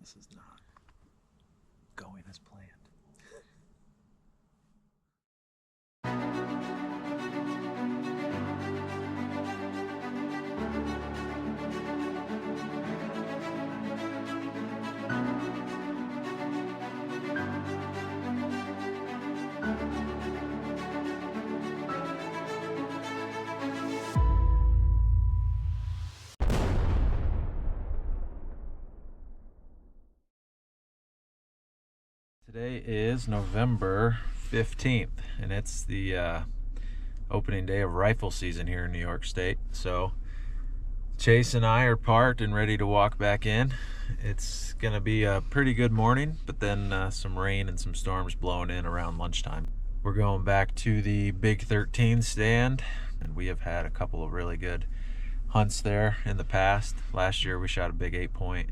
This is not going as planned. Today is November 15th, and it's the opening day of rifle season here in New York State. So Chase and I are parked and ready to walk back in. It's going to be a pretty good morning, but then some rain and some storms blowing in around lunchtime. We're going back to the Big 13 stand, and we have had a couple of really good hunts there in the past. Last year we shot a big 8-point.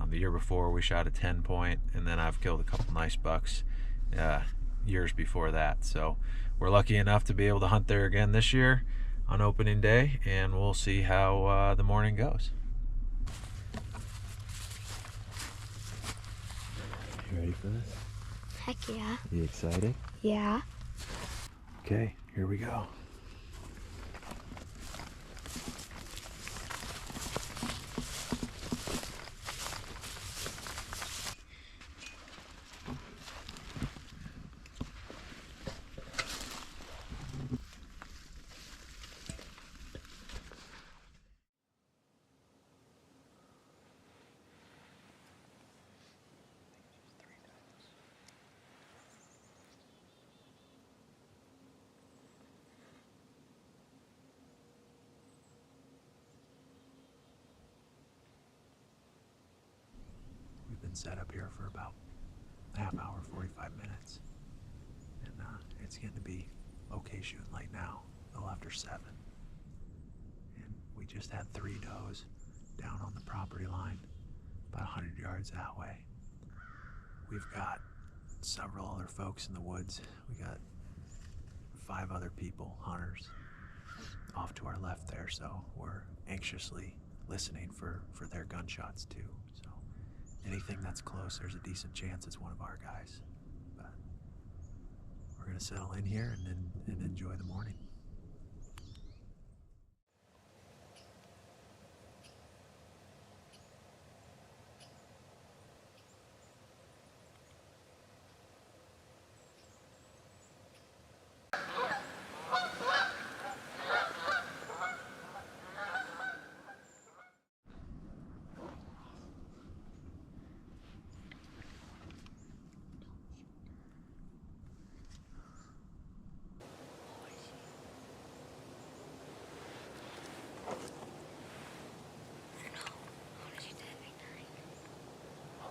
The year before we shot a 10-point, and then I've killed a couple nice bucks years before that. So we're lucky enough to be able to hunt there again this year on opening day, and we'll see how the morning goes. You ready for this? Heck yeah. You excited? Yeah. Okay, here we go. We've been set up here for about half hour, 45 minutes. And it's getting to be okay shooting light now, a little after 7. And we just had 3 does down on the property line, about 100 yards that way. We've got several other folks in the woods. We got 5 other people, hunters, off to our left there, so we're anxiously listening for their gunshots too. So anything that's close, there's a decent chance it's one of our guys. But we're gonna settle in here and enjoy the morning.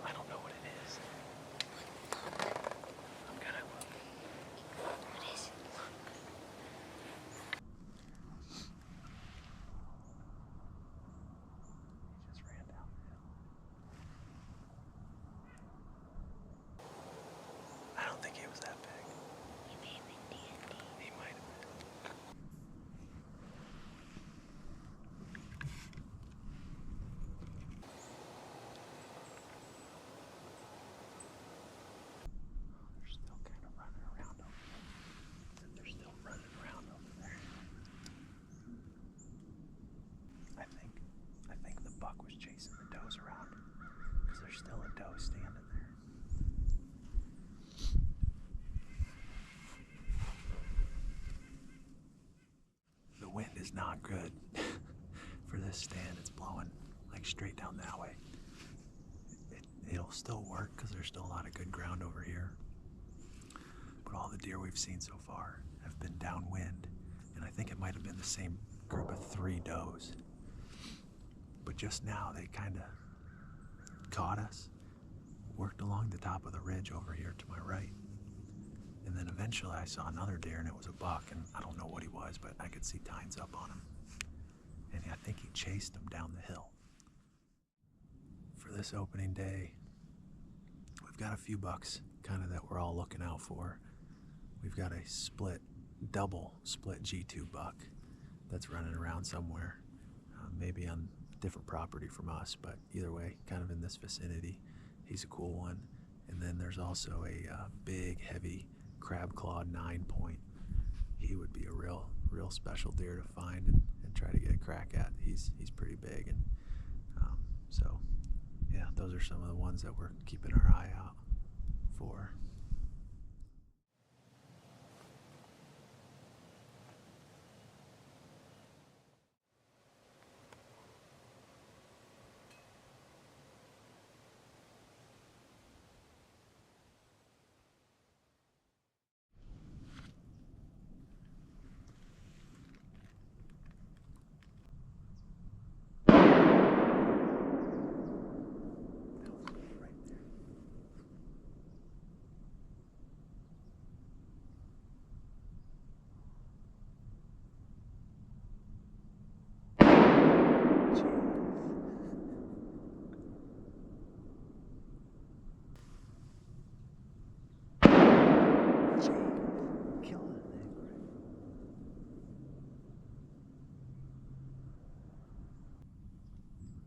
I don't know what it is. I'm gonna look. What is it? He just ran down the hill. I don't think he was that big. He may have been dandy. He might have been. They're still kind of running around over there. They're still running around over there. I think the buck was chasing the does around because there's still a doe standing there. The wind is not good for this stand. It's blowing like straight down that way. It'll still work because there's still a lot of good ground over here. But all the deer we've seen so far have been downwind, and I think it might have been the same group of 3 does. But just now they kind of caught us, worked along the top of the ridge over here to my right. And then eventually I saw another deer, and it was a buck, and I don't know what he was, but I could see tines up on him. And I think he chased him down the hill. For this opening day, we've got a few bucks kind of that we're all looking out for. We've got a double split G2 buck that's running around somewhere, maybe on a different property from us, but either way, kind of in this vicinity. He's a cool one. And then there's also a big, heavy crab claw 9-point. He would be a real special deer to find and try to get a crack at. He's pretty big, and so yeah, those are some of the ones that we're keeping our eye out for.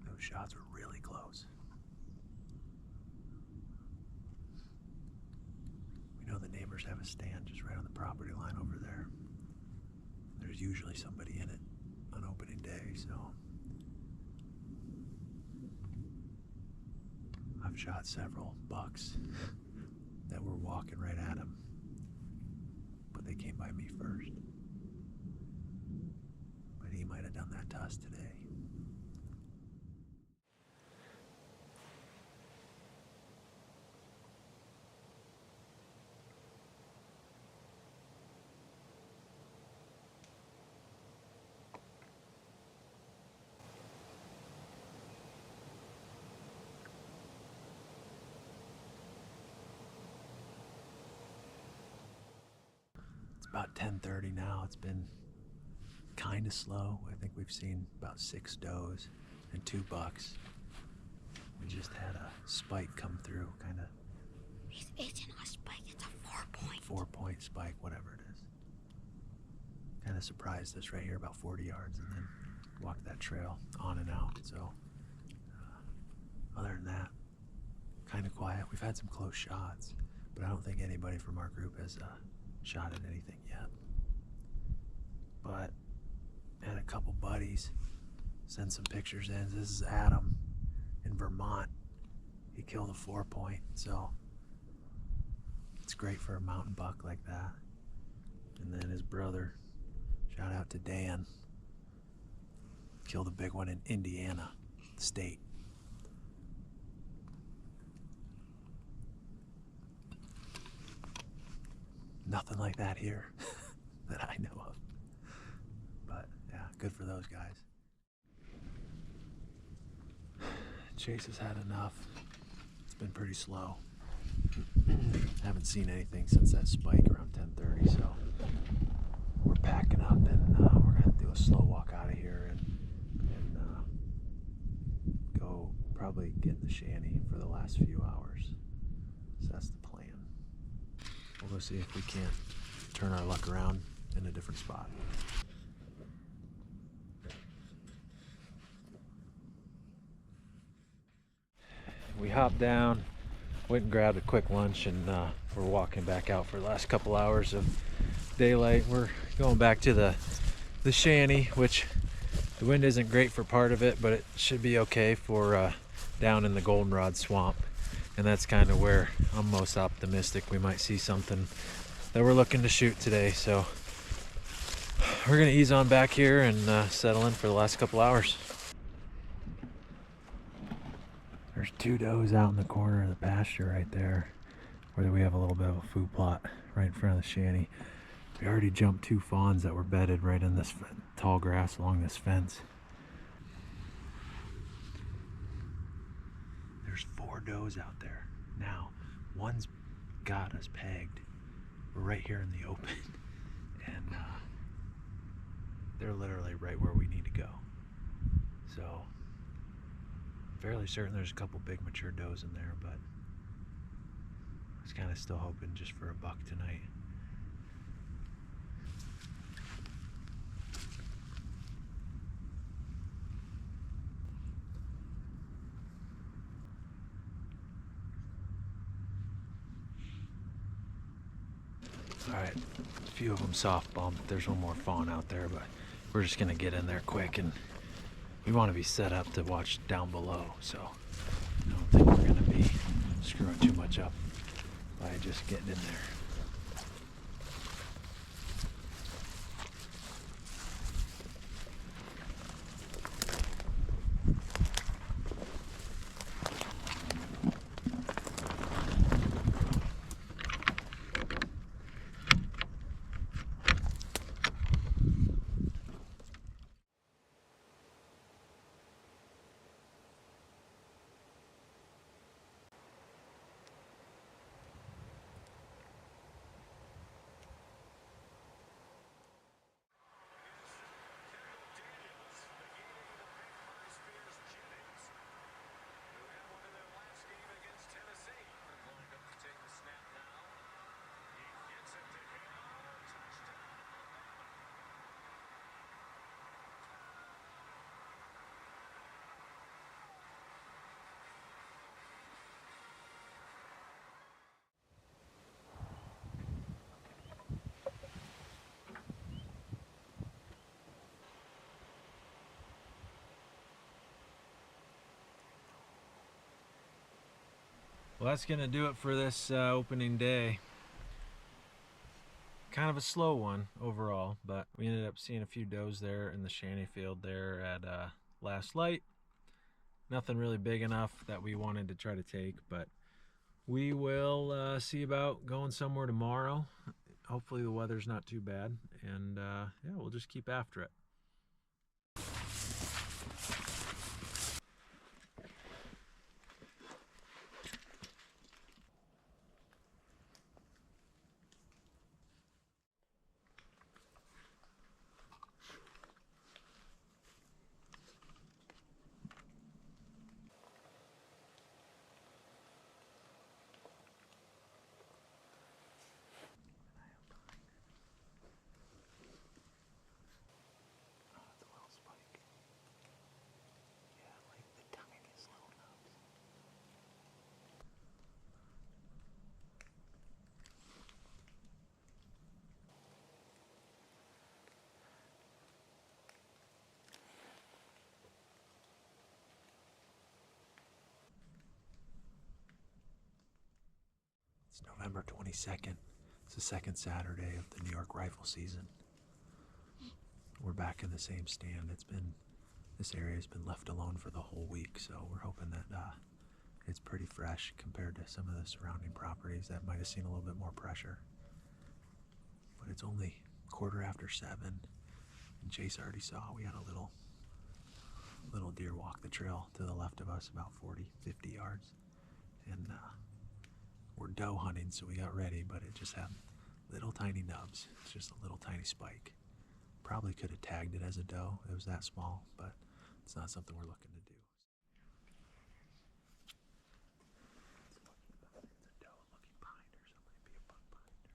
Those shots were really close. We know the neighbors have a stand just right on the property line over there. There's usually somebody in it on opening day, so I've shot several bucks that were walking right at him, but they came by me first. But he might have done that to us today. About 10:30 now. It's been kind of slow. I think we've seen about 6 does and 2 bucks. We just had a spike come through, kind of. It's not a spike, it's a 4-point. 4-point spike, whatever it is. Kind of surprised us right here about 40 yards, and then walked that trail on and out. So other than that, kind of quiet. We've had some close shots, but I don't think anybody from our group has shot at anything yet. But had a couple buddies send some pictures in. This is Adam in Vermont. He killed a 4-point, so it's great for a mountain buck like that. And then his brother, shout out to Dan, killed a big one in Indiana State. Nothing like that here that I know of. But yeah, good for those guys. Chase has had enough. It's been pretty slow. Haven't seen anything since that spike around 10:30, so we're packing up and we're gonna do a slow walk out of here and go probably get in the shanty for the last few hours. So that's the plan. We'll go see if we can't turn our luck around in a different spot. We hopped down, went and grabbed a quick lunch, and we're walking back out for the last couple hours of daylight. We're going back to the shanty, which the wind isn't great for part of it, but it should be okay for down in the Goldenrod Swamp. And that's kind of where I'm most optimistic we might see something that we're looking to shoot today. So we're gonna ease on back here and settle in for the last couple hours. There's 2 does out in the corner of the pasture right there, where we have a little bit of a food plot right in front of the shanty. We already jumped 2 fawns that were bedded right in this tall grass along this fence. There's 4 does out there. Now, one's got us pegged. We're right here in the open, and they're literally right where we need to go. So, fairly certain there's a couple big mature does in there, but I was kind of still hoping just for a buck tonight. All right, a few of them soft bumped. There's one more fawn out there, but we're just gonna get in there quick, and we want to be set up to watch down below, so I don't think we're gonna be screwing too much up by just getting in there. Well, that's gonna do it for this opening day. Kind of a slow one overall, but we ended up seeing a few does there in the shanty field there at last light. Nothing really big enough that we wanted to try to take, but we will see about going somewhere tomorrow. Hopefully the weather's not too bad, and yeah, we'll just keep after it. It's November 22nd. It's the second Saturday of the New York rifle season. We're back in the same stand. This area has been left alone for the whole week, so we're hoping that it's pretty fresh compared to some of the surrounding properties that might have seen a little bit more pressure. But it's only 7:15, and Chase already saw we had a little deer walk the trail to the left of us about 40-50 yards, and we're doe hunting, so we got ready, but it just had little tiny nubs. It's just a little tiny spike. Probably could have tagged it as a doe. It was that small, but it's not something we're looking to do. It's a doe looking behind her, so it might be a buck behind her.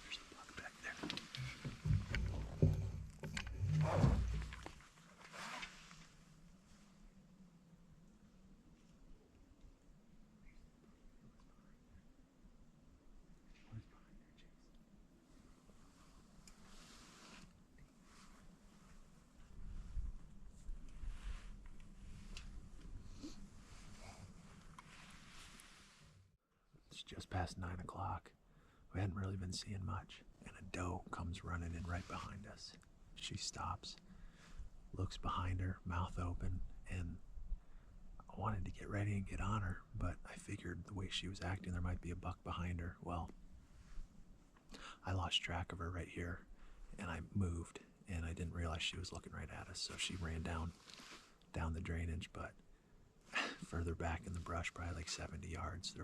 There's a buck back there. It's just past 9 o'clock. We hadn't really been seeing much, and a doe comes running in right behind us. She stops, looks behind her, mouth open, and I wanted to get ready and get on her, but I figured the way she was acting, there might be a buck behind her. Well, I lost track of her right here, and I moved, and I didn't realize she was looking right at us, so she ran down the drainage, but further back in the brush, probably like 70 yards,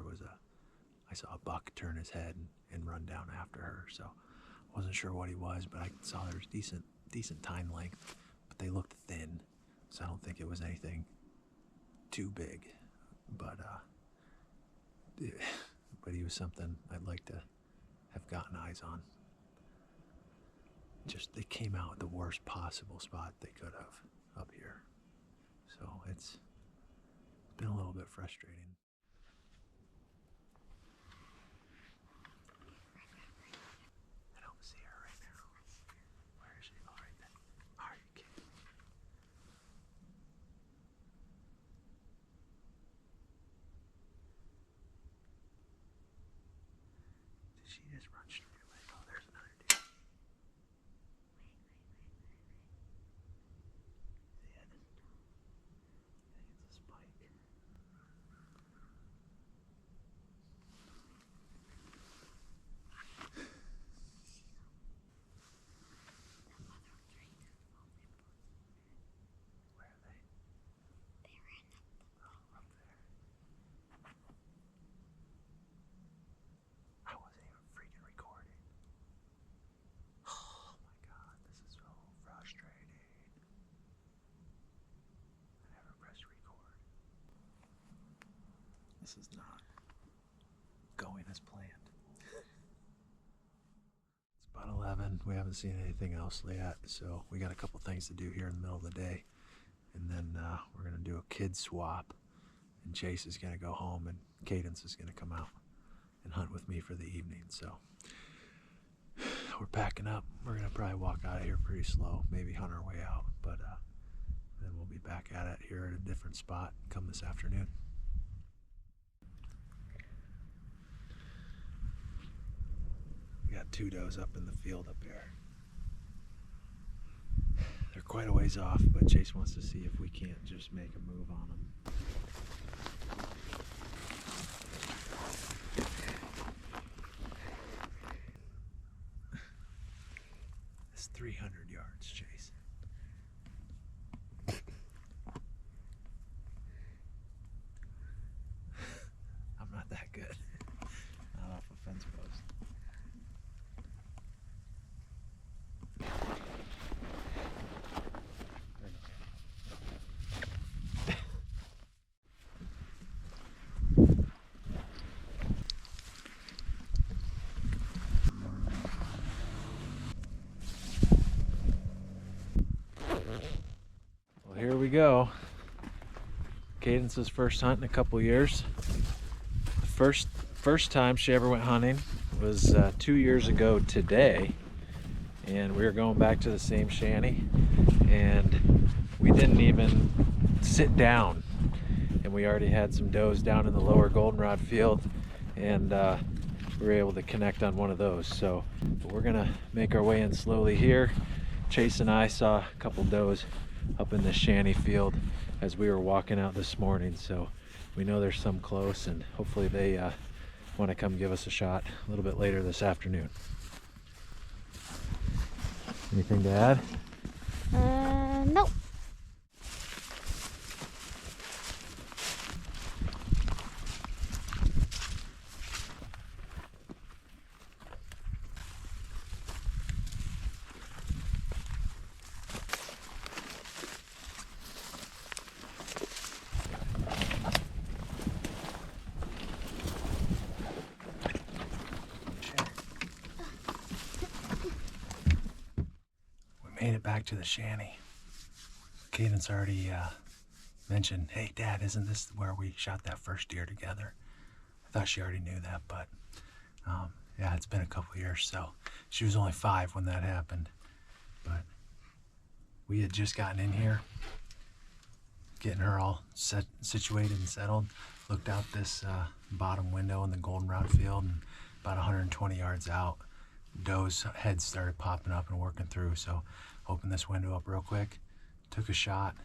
I saw a buck turn his head and run down after her. So I wasn't sure what he was, but I saw there was decent tine length, but they looked thin. So I don't think it was anything too big, but he was something I'd like to have gotten eyes on. Just they came out at the worst possible spot they could have up here, so it's been a little bit frustrating. I don't see her right now. Where is she? Oh, right there. Are you kidding me? Did she just run straight away? Oh, there's another deer. See it? I think it's a spike. Where are they? Oh, up there. I wasn't even freaking recording. Oh my god, this is so frustrating. I never pressed record. This is not going as planned. It's about 11. We haven't seen anything else yet, so we got a couple things to do here in the middle of the day. And then we're going to do a kid swap. And Chase is going to go home, and Cadence is going to come out and hunt with me for the evening. So we're packing up. We're going to probably walk out of here pretty slow, maybe hunt our way out. But then we'll be back at it here at a different spot come this afternoon. We got 2 does up in the field up here. They're quite a ways off, but Chase wants to see if we can't just make a move on them. It's 300 yards, Chase. I'm not that good. Not off a fence post. Well, here we go. Cadence's first hunt in a couple years. The first time she ever went hunting was 2 years ago today, and we were going back to the same shanty, and we didn't even sit down, and we already had some does down in the lower goldenrod field, and we were able to connect on one of those. So we're gonna make our way in slowly here. Chase and I saw a couple does up in the shanty field as we were walking out this morning, so we know there's some close, and hopefully they want to come give us a shot a little bit later this afternoon. Anything to add? Nope. Made it back to the shanty. Cadence already mentioned, hey Dad, isn't this where we shot that first deer together? I thought she already knew that, but yeah, it's been a couple years, so she was only 5 when that happened. But we had just gotten in here, getting her all situated and settled, looked out this bottom window in the goldenrod field, and about 120 yards out, doe's heads started popping up and working through. So opened this window up real quick, took a shot,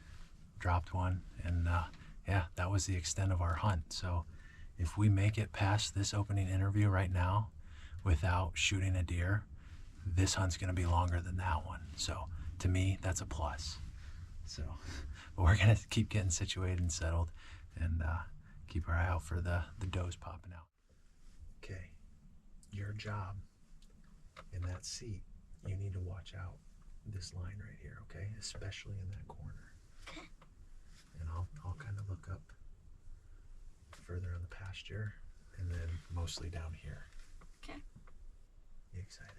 dropped one, and yeah, that was the extent of our hunt. So if we make it past this opening interview right now without shooting a deer, this hunt's gonna be longer than that one. So to me, that's a plus. So, but we're gonna keep getting situated and settled and keep our eye out for the does popping out. Okay, your job in that seat, you need to watch out this line right here, okay? Especially in that corner. And I'll kind of look up further on the pasture, and then mostly down here. Okay. You excited?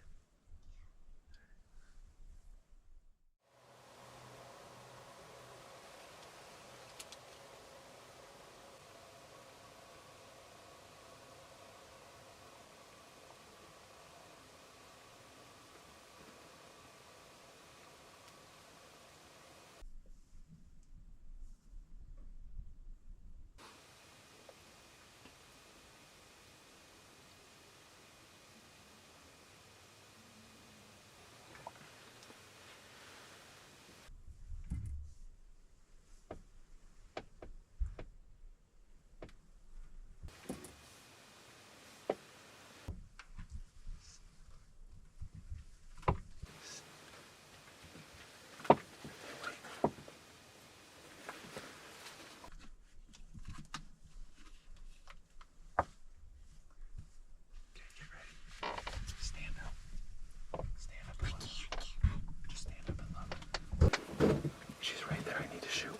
She's right there. I need to shoot.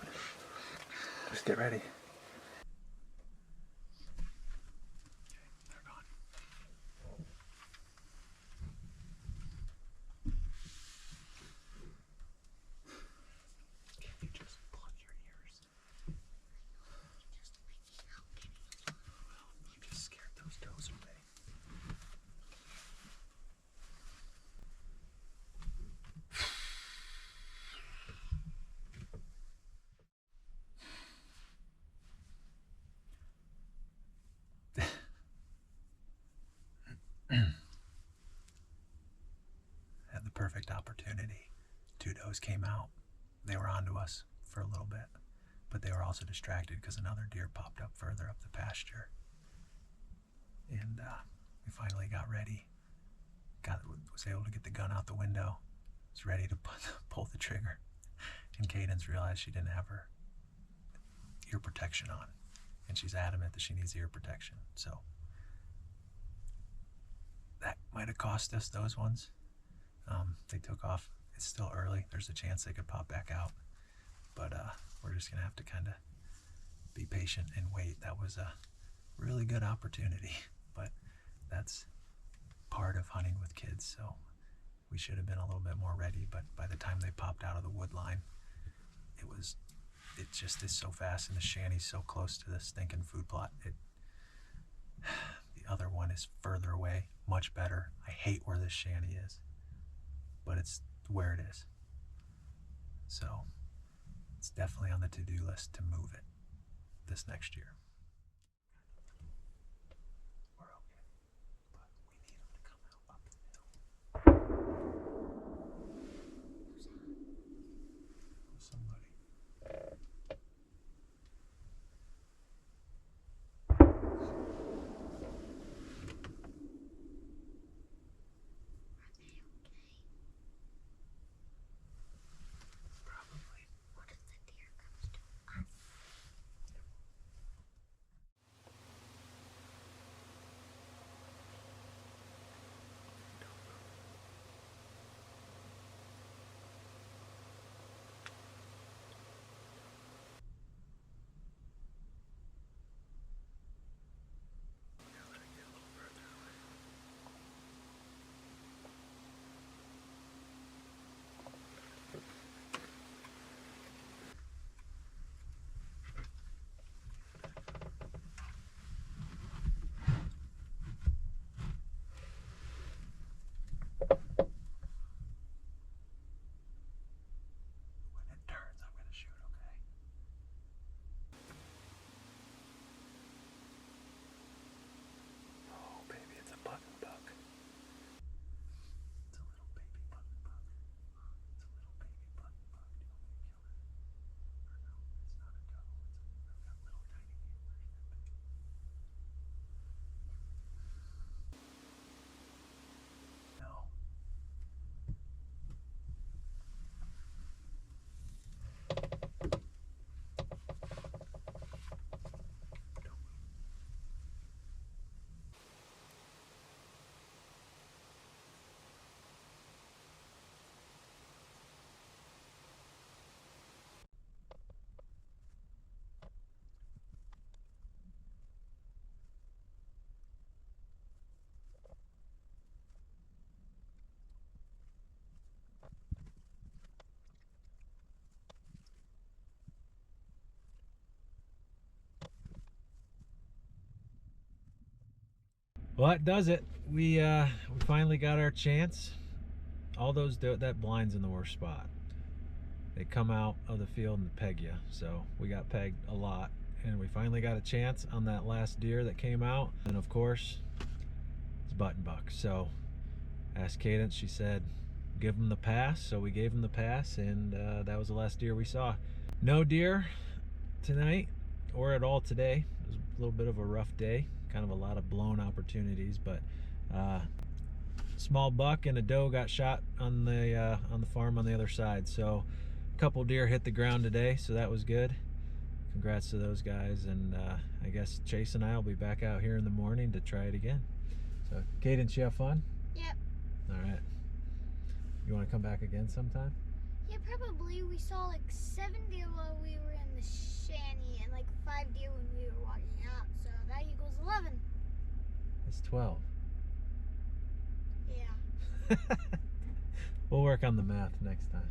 Just get ready. They're gone. Can you just plug your ears? Well, you just scared those does away. Had the perfect opportunity. Two does came out. They were onto us for a little bit, but they were also distracted because another deer popped up further up the pasture. And we finally got ready. Was able to get the gun out the window. Was ready to pull the trigger. And Cadence realized she didn't have her ear protection on, and she's adamant that she needs ear protection. So that might have cost us those ones. They took off. It's still early. There's a chance they could pop back out, but we're just gonna have to kind of be patient and wait. That was a really good opportunity, but that's part of hunting with kids, so we should have been a little bit more ready. But by the time they popped out of the wood line, it just is so fast, and the shanty's so close to the stinking food plot. The other one is further away, much better. I hate where this shanty is, but it's where it is. So it's definitely on the to-do list to move it this next year. We're okay, but we need them to come out up the hill. Somebody. Probably. What if the deer comes to us? Well, that does it. We finally got our chance. All those that blind's in the worst spot. They come out of the field and peg you. So we got pegged a lot, and we finally got a chance on that last deer that came out. And of course, it's button buck. So asked Cadence. She said, "Give him the pass." So we gave him the pass, and that was the last deer we saw. No deer tonight or at all today. It was a little bit of a rough day. Kind of a lot of blown opportunities, but small buck and a doe got shot on the farm on the other side. So a couple deer hit the ground today, so that was good. Congrats to those guys, and I guess Chase and I will be back out here in the morning to try it again. So Cadence, you have fun? Yep. All right. You want to come back again sometime? Yeah, probably. We saw like 7 deer while we were in the shanty and like 5 deer when we were walking out. So that equals 11. It's 12. Yeah. We'll work on the math next time.